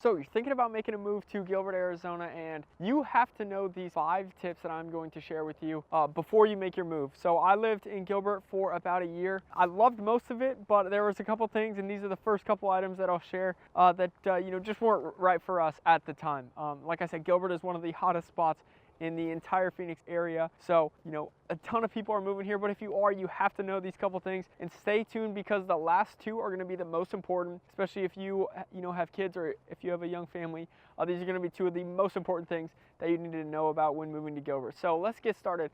So you're thinking about making a move to Gilbert, Arizona, and you have to know these 5 tips that I'm going to share with you before you make your move. So I lived in Gilbert for about a year. I loved most of it, but there was a couple things, and these are the first couple items that I'll share that just weren't right for us at the time. Like I said, Gilbert is one of the hottest spots in the entire Phoenix area. So, a ton of people are moving here, but if you are, you have to know these couple things and stay tuned because the last 2 are going to be the most important, especially if you have kids or if you have a young family. These are going to be 2 of the most important things that you need to know about when moving to Gilbert. So let's get started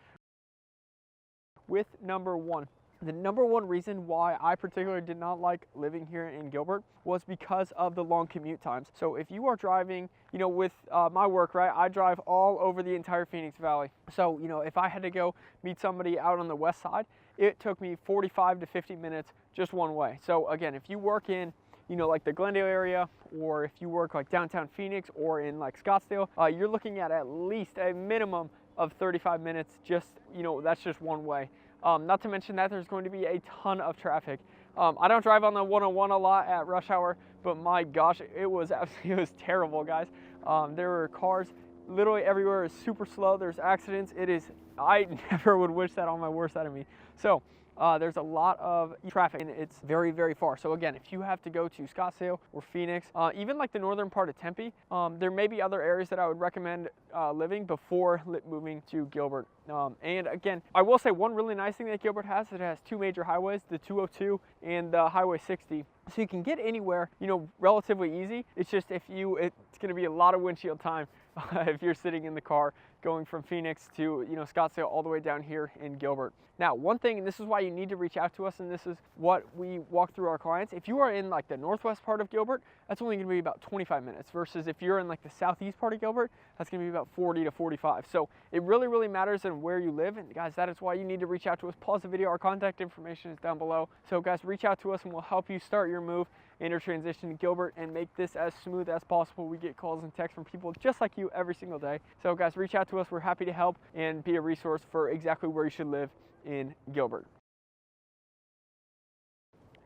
with number 1. The number 1 reason why I particularly did not like living here in Gilbert was because of the long commute times. So if you are driving, with my work, right, I drive all over the entire Phoenix Valley. So, if I had to go meet somebody out on the west side, it took me 45 to 50 minutes just one way. So again, if you work in, like the Glendale area, or if you work like downtown Phoenix or in like Scottsdale, you're looking at least a minimum of 35 minutes, just, that's just one way. Not to mention that there's going to be a ton of traffic. I don't drive on the 101 a lot at rush hour, but my gosh, it was terrible, guys. There were cars literally everywhere. It's super slow. There's accidents. I never would wish that on my worst enemy. So there's a lot of traffic and it's very, very far. So again, if you have to go to Scottsdale or Phoenix, even like the northern part of Tempe, there may be other areas that I would recommend living before moving to Gilbert. And again, I will say one really nice thing that Gilbert has, it has 2 major highways, the 202 and the Highway 60. So you can get anywhere, relatively easy. It's just it's going to be a lot of windshield time if you're sitting in the car going from Phoenix to, Scottsdale all the way down here in Gilbert. Now, one thing, and this is why you need to reach out to us, and this is what we walk through our clients. If you are in like the northwest part of Gilbert, that's only going to be about 25 minutes versus if you're in like the southeast part of Gilbert, that's going to be about 40 to 45. So it really, really matters in where you live. And guys, that is why you need to reach out to us. Pause the video. Our contact information is down below. So guys, reach out to us and we'll help you start your move and your transition to Gilbert and make this as smooth as possible. We get calls and texts from people just like you every single day. So guys, reach out to us. We're happy to help and be a resource for exactly where you should live in Gilbert.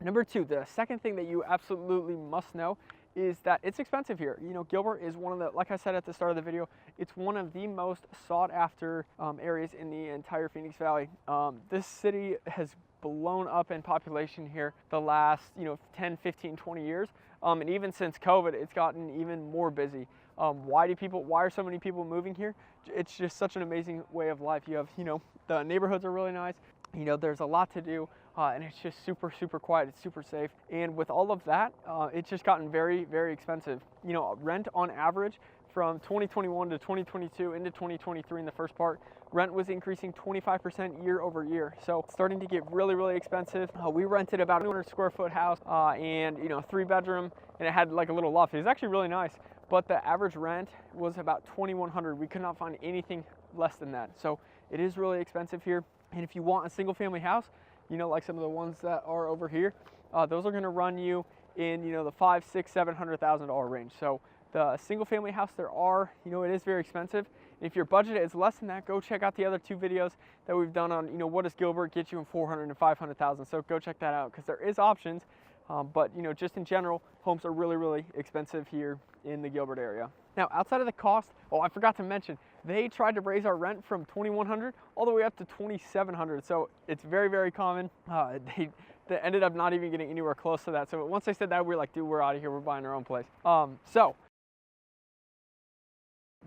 Number 2, the second thing that you absolutely must know is that it's expensive here. Gilbert is one of the, like I said at the start of the video, it's one of the most sought after areas in the entire Phoenix Valley. This city has blown up in population here the last 10, 15, 20 years. And even since COVID, it's gotten even more busy. Why are so many people moving here? It's just such an amazing way of life. You have, the neighborhoods are really nice. There's a lot to do, and it's just super, super quiet. It's super safe. And with all of that, it's just gotten very, very expensive. Rent on average from 2021 to 2022 into 2023 in the first part, rent was increasing 25% year over year. So it's starting to get really, really expensive. We rented about a 200 square foot house and 3 bedroom, and it had like a little loft. It was actually really nice, but the average rent was about $2,100. We could not find anything less than that. So it is really expensive here. And if you want a single family house, like some of the ones that are over here, those are going to run you in, the $500,000, $600,000, $700,000 range. So the single family house it is very expensive. And if your budget is less than that, go check out the other 2 videos that we've done on, what does Gilbert get you in $400,000 and $500,000. So go check that out because there is options. But just in general, homes are really, really expensive here in the Gilbert area. Now, outside of the cost, I forgot to mention, they tried to raise our rent from $2,100 all the way up to $2,700. So it's very, very common. They ended up not even getting anywhere close to that. So once they said that, we were like, dude, we're out of here. We're buying our own place. So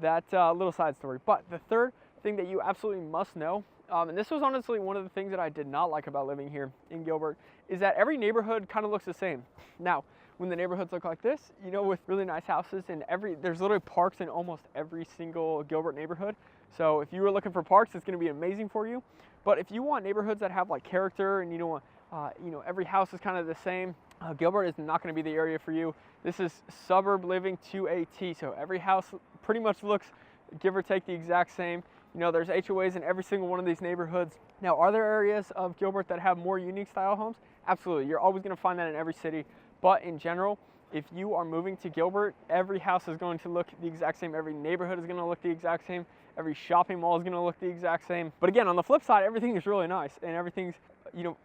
that's a little side story. But the third thing that you absolutely must know, and this was honestly one of the things that I did not like about living here in Gilbert, is that every neighborhood kind of looks the same. Now, when the neighborhoods look like this, with really nice houses and there's literally parks in almost every single Gilbert neighborhood. So if you were looking for parks, it's going to be amazing for you. But if you want neighborhoods that have like character and every house is kind of the same, Gilbert is not going to be the area for you. This is suburb living to a T. So every house pretty much looks, give or take, the exact same. There's HOAs in every single one of these neighborhoods. Now, are there areas of Gilbert that have more unique style homes? Absolutely. You're always going to find that in every city. But in general, if you are moving to Gilbert, every house is going to look the exact same. Every neighborhood is going to look the exact same. Every shopping mall is going to look the exact same. But again, on the flip side, everything is really nice. And everything's,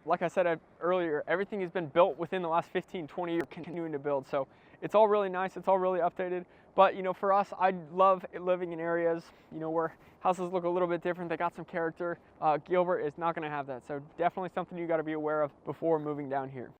like I said earlier, everything has been built within the last 15, 20 years, continuing to build. So it's all really nice, it's all really updated. But you know, for us, I love living in areas, you know, where houses look a little bit different, they got some character. Gilbert is not gonna have that, so definitely something you gotta be aware of before moving down here.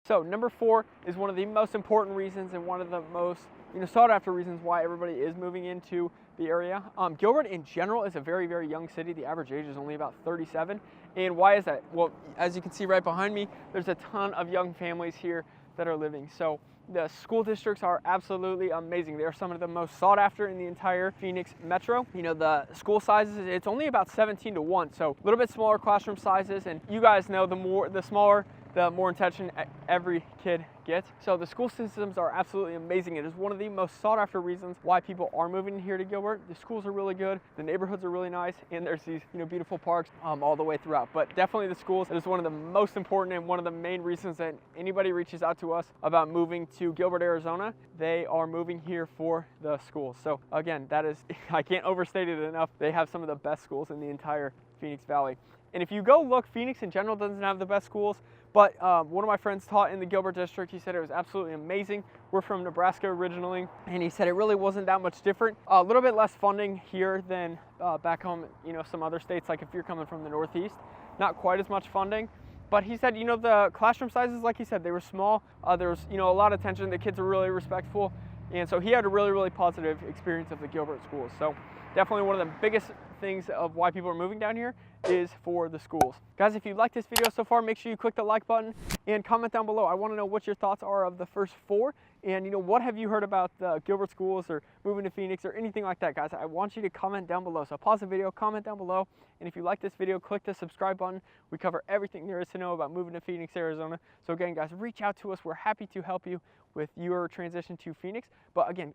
So number 4 is one of the most important reasons and one of the most, you know, sought after reasons why everybody is moving into the area. Gilbert in general is a very, very young city. The average age is only about 37. And why is that? Well, as you can see right behind me, there's a ton of young families here that are living. So the school districts are absolutely amazing. They are some of the most sought after in the entire Phoenix metro. You know, the school sizes, it's only about 17-1, so a little bit smaller classroom sizes. And you guys know the smaller, the more attention every kid gets. So the school systems are absolutely amazing. It is one of the most sought after reasons why people are moving here to Gilbert. The schools are really good, the neighborhoods are really nice, and there's these, you know, beautiful parks all the way throughout. But definitely the schools is one of the most important and one of the main reasons that anybody reaches out to us about moving to Gilbert, Arizona. They are moving here for the schools. So again, that is, I can't overstate it enough. They have some of the best schools in the entire Phoenix Valley. And if you go look, Phoenix in general doesn't have the best schools, but one of my friends taught in the Gilbert district. He said it was absolutely amazing. We're from Nebraska originally, and he said it really wasn't that much different. A little bit less funding here than back home, you know, some other states, like if you're coming from the Northeast, not quite as much funding. But he said, you know, the classroom sizes, like he said, they were small. There was, you know, a lot of attention. The kids were really respectful. And so he had a really, really positive experience of the Gilbert schools. So definitely one of the biggest things of why people are moving down here is for the schools. Guys, if you like this video so far, make sure you click the like button and comment down below. I want to know what your thoughts are of the first 4, and you know, what have you heard about the Gilbert schools or moving to Phoenix or anything like that, guys. I want you to comment down below. So pause the video, comment down below, and if you like this video, click the subscribe button. We cover everything there is to know about moving to Phoenix, Arizona. So again, guys, reach out to us. We're happy to help you with your transition to Phoenix. But again,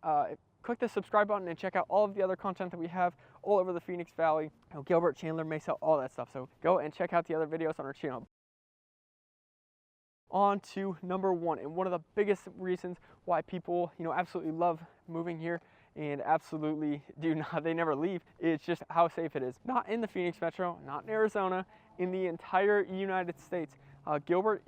click the subscribe button and check out all of the other content that we have all over the Phoenix Valley, you know, Gilbert, Chandler, Mesa, all that stuff. So go and check out the other videos on our channel. On to number 1, and one of the biggest reasons why people, you know, absolutely love moving here and absolutely do not, they never leave, it's just how safe it is. Not in the Phoenix metro, not in Arizona, in the entire United States. Gilbert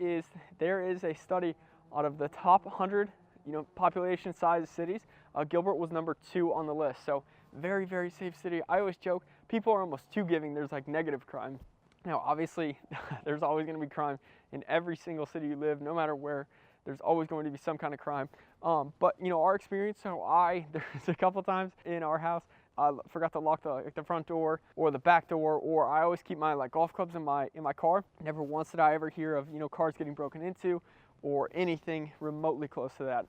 there is a study out of the top 100, you know, population size cities. Gilbert was number 2 on the list. So very, very safe city. I always joke, people are almost too giving. There's like negative crime. Now, obviously, there's always going to be crime in every single city you live, no matter where. There's always going to be some kind of crime. But you know, our experience, so there's a couple times in our house, I forgot to lock the front door or the back door, or I always keep my like golf clubs in my car. Never once did I ever hear of, you know, cars getting broken into or anything remotely close to that.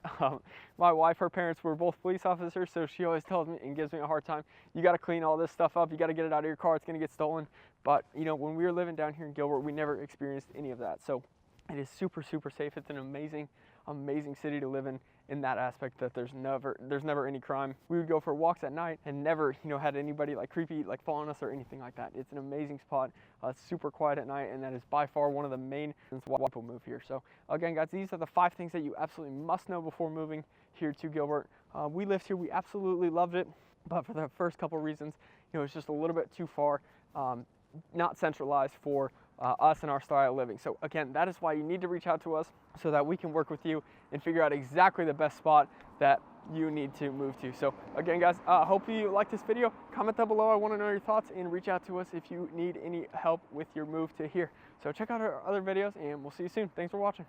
My wife, her parents were both police officers, so she always tells me and gives me a hard time. You got to clean all this stuff up. You got to get it out of your car. It's going to get stolen. But you know, when we were living down here in Gilbert, we never experienced any of that. So it is super, super safe. It's an amazing, amazing city to live in that aspect, that there's never any crime. We would go for walks at night and never, you know, had anybody like creepy like following us or anything like that. It's an amazing spot. It's super quiet at night, and that is by far one of the main reasons why people move here. So again, guys, these are the 5 things that you absolutely must know before moving here to Gilbert. We lived here, we absolutely loved it, but for the first couple reasons, you know, it's just a little bit too far, not centralized for us and our style of living. So again, that is why you need to reach out to us so that we can work with you and figure out exactly the best spot that you need to move to. So again, guys, hope you like this video. Comment down below. I want to know your thoughts, and reach out to us if you need any help with your move to here. So check out our other videos, and we'll see you soon. Thanks for watching.